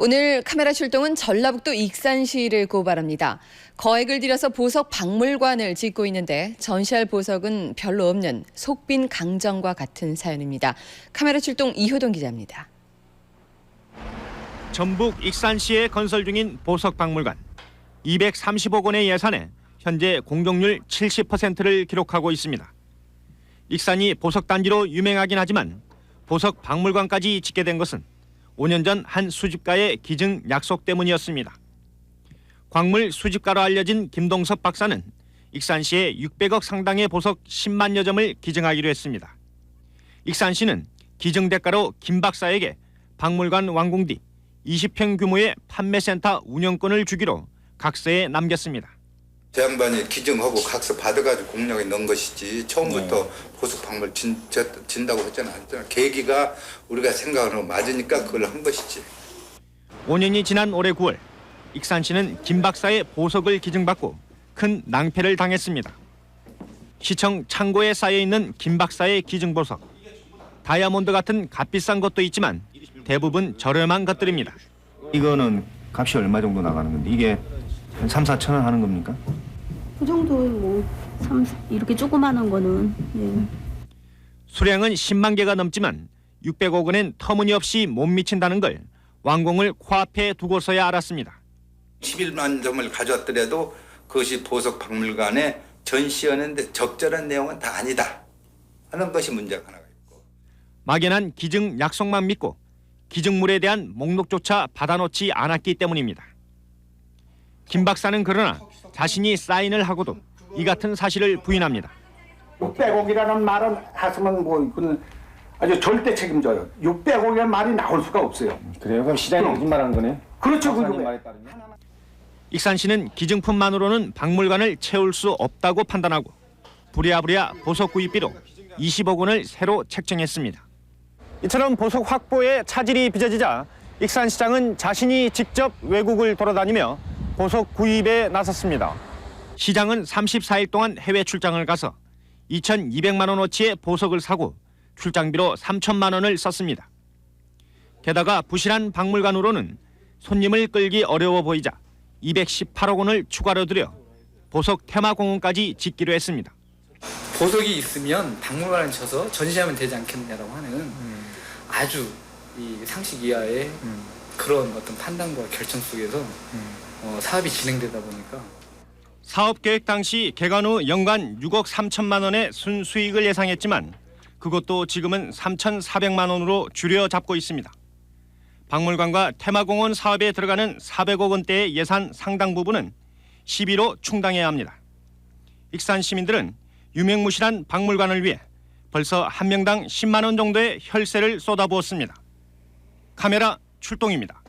오늘 카메라 출동은 전라북도 익산시를 고발합니다. 거액을 들여서 보석 박물관을 짓고 있는데 전시할 보석은 별로 없는 속빈 강정과 같은 사연입니다. 카메라 출동 이효동 기자입니다. 전북 익산시에 건설 중인 보석 박물관. 230억 원의 예산에 현재 공정률 70%를 기록하고 있습니다. 익산이 보석 단지로 유명하긴 하지만 보석 박물관까지 짓게 된 것은 5년 전 한 수집가의 기증 약속 때문이었습니다. 광물 수집가로 알려진 김동섭 박사는 익산시에 600억 상당의 보석 10만여 점을 기증하기로 했습니다. 익산시는 기증 대가로 김 박사에게 박물관 완공 뒤 20평 규모의 판매센터 운영권을 주기로 각서에 남겼습니다. 저 양반이 기증하고 각서 받아가지고 공략에 넣은 것이지 처음부터 보석 박물 진다고 했잖아. 계기가 우리가 생각하는 거 맞으니까 그걸 한 것이지. 5년이 지난 올해 9월 익산시는 김 박사의 보석을 기증받고 큰 낭패를 당했습니다. 시청 창고에 쌓여있는 김 박사의 기증보석. 다이아몬드 같은 값비싼 것도 있지만 대부분 저렴한 것들입니다. 이거는 값이 얼마 정도 나가는 건데 이게 한 3, 4천 원 하는 겁니까? 그 정도 이렇게 조그마한 거는. 네. 수량은 10만 개가 넘지만 600억 원엔 터무니없이 못 미친다는 걸 완공을 코앞에 두고서야 알았습니다. 11만 점을 가져왔더라도 그것이 보석 박물관에 전시하는데 적절한 내용은 다 아니다 하는 것이 문제가 하나가 있고. 막연한 기증 약속만 믿고 기증물에 대한 목록조차 받아놓지 않았기 때문입니다. 김 박사는 그러나 자신이 사인을 하고도 이 같은 사실을 부인합니다. 600억이라는 말은 하시면 이거는 아주 절대 책임져요. 600억이라는 말이 나올 수가 없어요. 그래요? 그럼 시장이 거짓말한 거네? 그렇죠. 익산시는 기증품만으로는 박물관을 채울 수 없다고 판단하고 부랴부랴 보석 구입비로 20억 원을 새로 책정했습니다. 이처럼 보석 확보에 차질이 빚어지자 익산시장은 자신이 직접 외국을 돌아다니며 보석 구입에 나섰습니다. 시장은 34일 동안 해외 출장을 가서 2,200만 원어치의 보석을 사고 출장비로 3천만 원을 썼습니다. 게다가 부실한 박물관으로는 손님을 끌기 어려워 보이자 218억 원을 추가로 들여 보석 테마공원까지 짓기로 했습니다. 보석이 있으면 박물관을 쳐서 전시하면 되지 않겠느냐라고 하는 아주 이 상식 이하의 그런 어떤 판단과 결정 속에서 사업이 진행되다 보니까 사업 계획 당시 개관 후 연간 6억 3천만 원의 순수익을 예상했지만 그것도 지금은 3,400만 원으로 줄여 잡고 있습니다. 박물관과 테마공원 사업에 들어가는 400억 원대의 예산 상당 부분은 시비로 충당해야 합니다. 익산 시민들은 유명무실한 박물관을 위해 벌써 한 명당 10만 원 정도의 혈세를 쏟아부었습니다. 카메라 출동입니다.